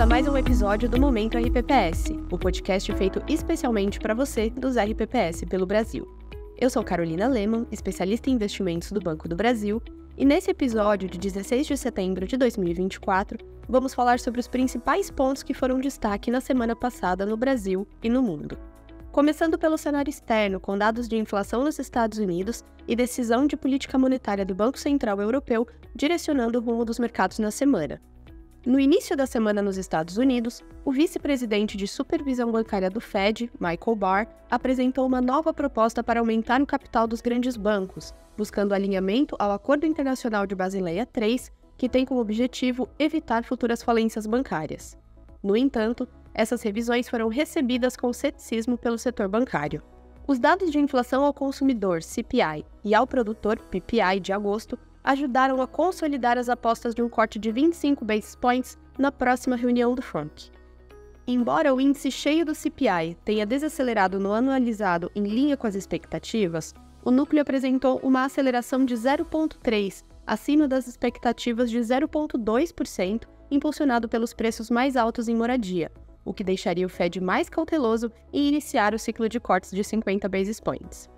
a mais um episódio do Momento RPPS, o podcast feito especialmente para você dos RPPS pelo Brasil. Eu sou Carolina Lehmann, especialista em investimentos do Banco do Brasil, e nesse episódio de 16 de setembro de 2024, vamos falar sobre os principais pontos que foram destaque na semana passada no Brasil e no mundo. Começando pelo cenário externo, com dados de inflação nos Estados Unidos e decisão de política monetária do Banco Central Europeu direcionando o rumo dos mercados na semana. No início da semana nos Estados Unidos, o vice-presidente de supervisão bancária do Fed, Michael Barr, apresentou uma nova proposta para aumentar o capital dos grandes bancos, buscando alinhamento ao Acordo Internacional de Basileia III, que tem como objetivo evitar futuras falências bancárias. No entanto, essas revisões foram recebidas com ceticismo pelo setor bancário. Os dados de inflação ao consumidor, CPI, e ao produtor, PPI, de agosto, ajudaram a consolidar as apostas de um corte de 25 basis points na próxima reunião do FONC. Embora o índice cheio do CPI tenha desacelerado no anualizado em linha com as expectativas, o núcleo apresentou uma aceleração de 0,3%, acima das expectativas de 0,2%, impulsionado pelos preços mais altos em moradia, o que deixaria o Fed mais cauteloso em iniciar o ciclo de cortes de 50 basis points.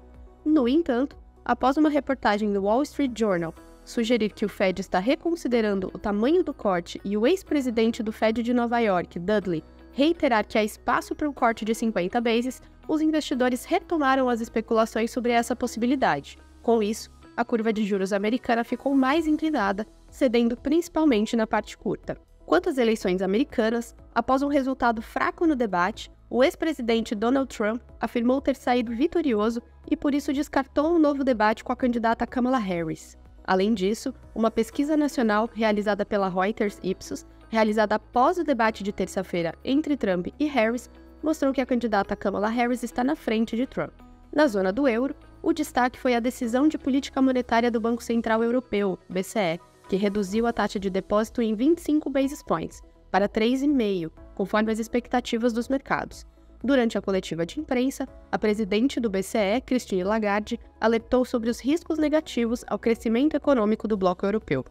No entanto, após uma reportagem do Wall Street Journal sugerir que o Fed está reconsiderando o tamanho do corte e o ex-presidente do Fed de Nova York, Dudley, reiterar que há espaço para um corte de 50 bases, os investidores retomaram as especulações sobre essa possibilidade. Com isso, a curva de juros americana ficou mais inclinada, cedendo principalmente na parte curta. Quanto às eleições americanas, após um resultado fraco no debate, o ex-presidente Donald Trump afirmou ter saído vitorioso e por isso descartou um novo debate com a candidata Kamala Harris. Além disso, uma pesquisa nacional realizada pela Reuters Ipsos, realizada após o debate de terça-feira entre Trump e Harris, mostrou que a candidata Kamala Harris está na frente de Trump. Na zona do euro, o destaque foi a decisão de política monetária do Banco Central Europeu, BCE, que reduziu a taxa de depósito em 25 basis points, para 3,5%, conforme as expectativas dos mercados. Durante a coletiva de imprensa, a presidente do BCE, Christine Lagarde, alertou sobre os riscos negativos ao crescimento econômico do bloco europeu.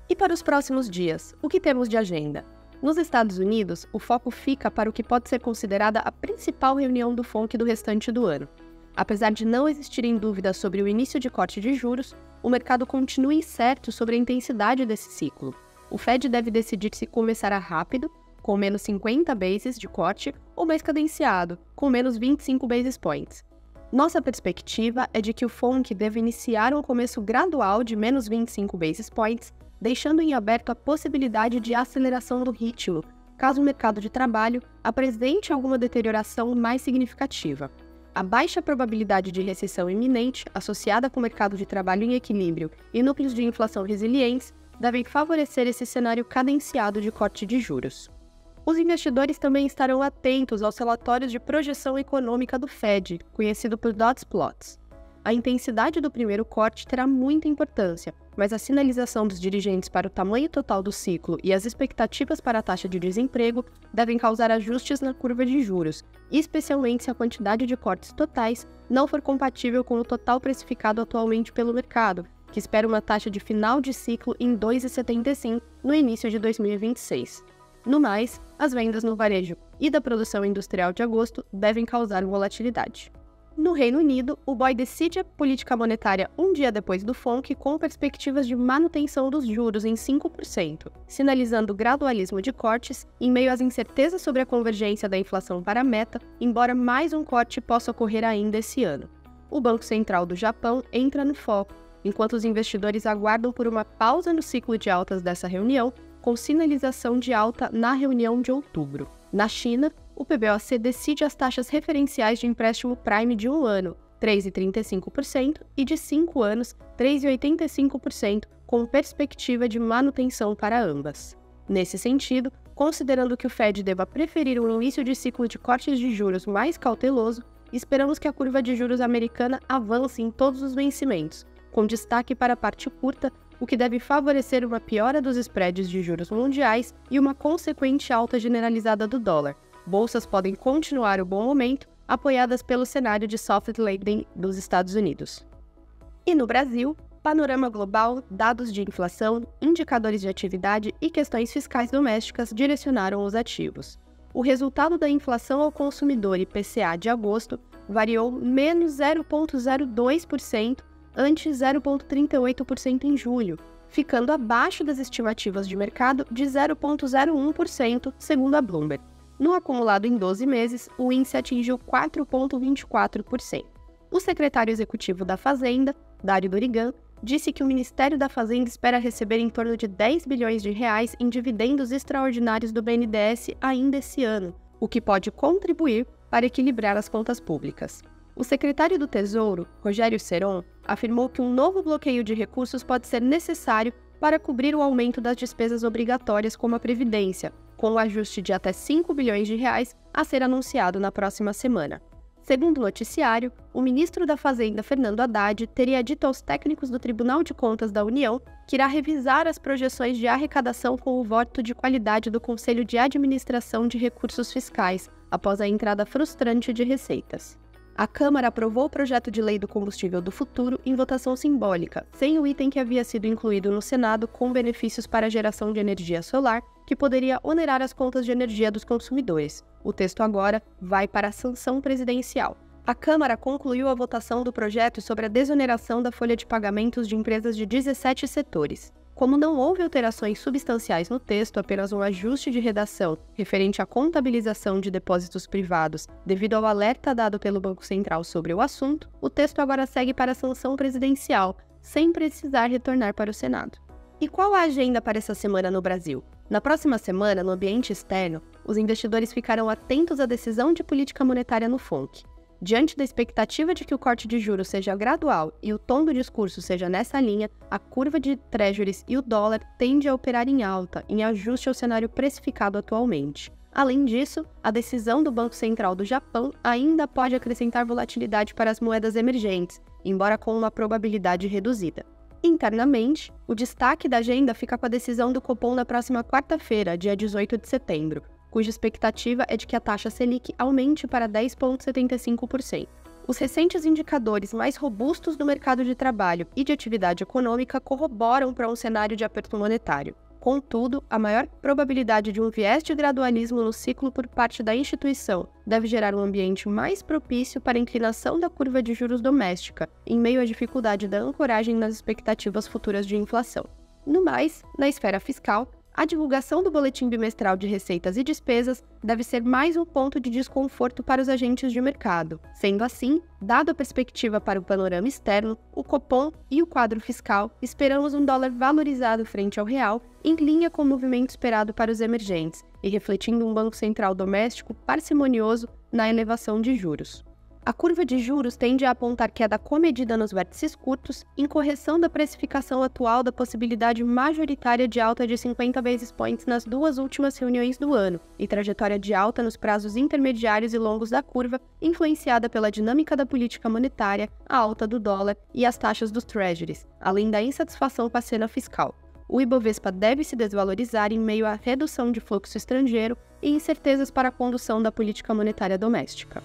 E para os próximos dias, o que temos de agenda? Nos Estados Unidos, o foco fica para o que pode ser considerada a principal reunião do FONC do restante do ano. Apesar de não existirem dúvidas sobre o início de corte de juros, o mercado continua incerto sobre a intensidade desse ciclo. O Fed deve decidir se começará rápido, com menos 50 bases de corte, ou mais cadenciado, com menos 25 basis points. Nossa perspectiva é de que o FONC deve iniciar um começo gradual de menos 25 basis points, deixando em aberto a possibilidade de aceleração do ritmo, caso o mercado de trabalho apresente alguma deterioração mais significativa. A baixa probabilidade de recessão iminente, associada com o mercado de trabalho em equilíbrio e núcleos de inflação resilientes, devem favorecer esse cenário cadenciado de corte de juros. Os investidores também estarão atentos aos relatórios de projeção econômica do Fed, conhecido por Dot Plots. A intensidade do primeiro corte terá muita importância, mas a sinalização dos dirigentes para o tamanho total do ciclo e as expectativas para a taxa de desemprego devem causar ajustes na curva de juros, especialmente se a quantidade de cortes totais não for compatível com o total precificado atualmente pelo mercado, que espera uma taxa de final de ciclo em 2,75 no início de 2026. No mais, as vendas no varejo e da produção industrial de agosto devem causar volatilidade. No Reino Unido, o BOE decide a política monetária um dia depois do FONC com perspectivas de manutenção dos juros em 5%, sinalizando gradualismo de cortes em meio às incertezas sobre a convergência da inflação para a meta, embora mais um corte possa ocorrer ainda esse ano. O Banco Central do Japão entra no foco, enquanto os investidores aguardam por uma pausa no ciclo de altas dessa reunião, com sinalização de alta na reunião de outubro. Na China, o PBOC decide as taxas referenciais de empréstimo prime de 1 ano, 3,35%, e de 5 anos, 3,85%, com perspectiva de manutenção para ambas. Nesse sentido, considerando que o Fed deva preferir um início de ciclo de cortes de juros mais cauteloso, esperamos que a curva de juros americana avance em todos os vencimentos, com destaque para a parte curta, o que deve favorecer uma piora dos spreads de juros mundiais e uma consequente alta generalizada do dólar. Bolsas podem continuar o bom momento, apoiadas pelo cenário de soft landing dos Estados Unidos. E no Brasil, panorama global, dados de inflação, indicadores de atividade e questões fiscais domésticas direcionaram os ativos. O resultado da inflação ao consumidor IPCA de agosto variou menos 0,02% ante 0,38% em julho, ficando abaixo das estimativas de mercado de 0,01%, segundo a Bloomberg. No acumulado em 12 meses, o índice atingiu 4,24%. O secretário executivo da Fazenda, Dário Dorigan, disse que o Ministério da Fazenda espera receber em torno de 10 bilhões de reais em dividendos extraordinários do BNDES ainda esse ano, o que pode contribuir para equilibrar as contas públicas. O secretário do Tesouro, Rogério Seron, afirmou que um novo bloqueio de recursos pode ser necessário para cobrir o aumento das despesas obrigatórias como a Previdência, com um ajuste de até 5 bilhões de reais a ser anunciado na próxima semana. Segundo o noticiário, o ministro da Fazenda, Fernando Haddad, teria dito aos técnicos do Tribunal de Contas da União que irá revisar as projeções de arrecadação com o voto de qualidade do Conselho de Administração de Recursos Fiscais, após a entrada frustrante de receitas. A Câmara aprovou o projeto de lei do combustível do futuro em votação simbólica, sem o item que havia sido incluído no Senado com benefícios para a geração de energia solar, que poderia onerar as contas de energia dos consumidores. O texto agora vai para a sanção presidencial. A Câmara concluiu a votação do projeto sobre a desoneração da folha de pagamentos de empresas de 17 setores. Como não houve alterações substanciais no texto, apenas um ajuste de redação referente à contabilização de depósitos privados devido ao alerta dado pelo Banco Central sobre o assunto, o texto agora segue para a sanção presidencial, sem precisar retornar para o Senado. E qual a agenda para essa semana no Brasil? Na próxima semana, no ambiente externo, os investidores ficarão atentos à decisão de política monetária no FONC. Diante da expectativa de que o corte de juros seja gradual e o tom do discurso seja nessa linha, a curva de treasuries e o dólar tende a operar em alta, em ajuste ao cenário precificado atualmente. Além disso, a decisão do Banco Central do Japão ainda pode acrescentar volatilidade para as moedas emergentes, embora com uma probabilidade reduzida. Internamente, o destaque da agenda fica com a decisão do Copom na próxima quarta-feira, dia 18 de setembro, cuja expectativa é de que a taxa Selic aumente para 10,75%. Os recentes indicadores mais robustos do mercado de trabalho e de atividade econômica corroboram para um cenário de aperto monetário. Contudo, a maior probabilidade de um viés de gradualismo no ciclo por parte da instituição deve gerar um ambiente mais propício para a inclinação da curva de juros doméstica, em meio à dificuldade da ancoragem nas expectativas futuras de inflação. No mais, na esfera fiscal, a divulgação do boletim bimestral de receitas e despesas deve ser mais um ponto de desconforto para os agentes de mercado. Sendo assim, dado a perspectiva para o panorama externo, o Copom e o quadro fiscal, esperamos um dólar valorizado frente ao real, em linha com o movimento esperado para os emergentes, e refletindo um Banco Central doméstico parcimonioso na elevação de juros. A curva de juros tende a apontar queda comedida nos vértices curtos, em correção da precificação atual da possibilidade majoritária de alta de 50 basis points nas duas últimas reuniões do ano, e trajetória de alta nos prazos intermediários e longos da curva, influenciada pela dinâmica da política monetária, a alta do dólar e as taxas dos treasuries, além da insatisfação com a cena fiscal. O Ibovespa deve se desvalorizar em meio à redução de fluxo estrangeiro e incertezas para a condução da política monetária doméstica.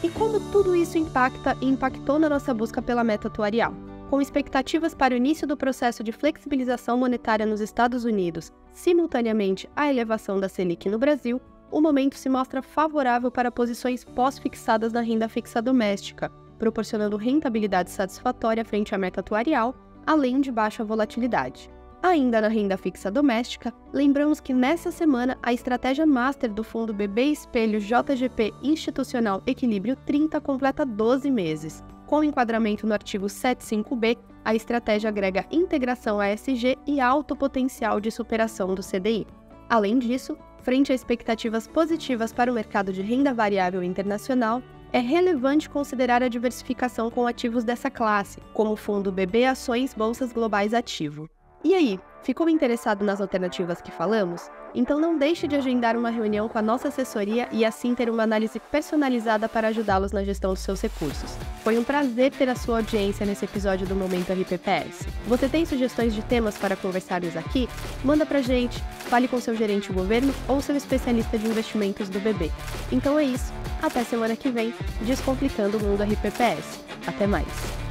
E como tudo isso impacta e impactou na nossa busca pela meta atuarial? Com expectativas para o início do processo de flexibilização monetária nos Estados Unidos, simultaneamente à elevação da Selic no Brasil, o momento se mostra favorável para posições pós-fixadas na renda fixa doméstica, proporcionando rentabilidade satisfatória frente à meta atuarial, além de baixa volatilidade. Ainda na renda fixa doméstica, lembramos que nessa semana a estratégia master do fundo BB Espelho JGP Institucional Equilíbrio 30 completa 12 meses. Com enquadramento no artigo 75B, a estratégia agrega integração ASG e alto potencial de superação do CDI. Além disso, frente a expectativas positivas para o mercado de renda variável internacional, é relevante considerar a diversificação com ativos dessa classe, como o fundo BB Ações Bolsas Globais Ativo. E aí, ficou interessado nas alternativas que falamos? Então não deixe de agendar uma reunião com a nossa assessoria e assim ter uma análise personalizada para ajudá-los na gestão dos seus recursos. Foi um prazer ter a sua audiência nesse episódio do Momento RPPS. Você tem sugestões de temas para conversarmos aqui? Manda pra gente, fale com seu gerente de governo ou seu especialista de investimentos do BB. Então é isso, até semana que vem, Descomplicando o Mundo RPPS. Até mais!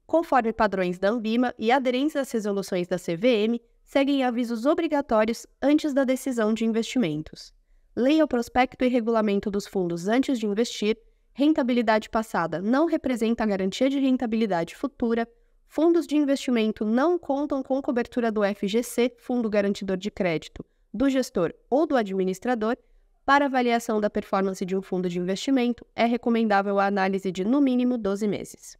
conforme padrões da Anbima e aderentes às resoluções da CVM, seguem avisos obrigatórios antes da decisão de investimentos. Leia o prospecto e regulamento dos fundos antes de investir. Rentabilidade passada não representa a garantia de rentabilidade futura. Fundos de investimento não contam com cobertura do FGC, Fundo Garantidor de Crédito, do gestor ou do administrador. Para avaliação da performance de um fundo de investimento, é recomendável a análise de, no mínimo, 12 meses.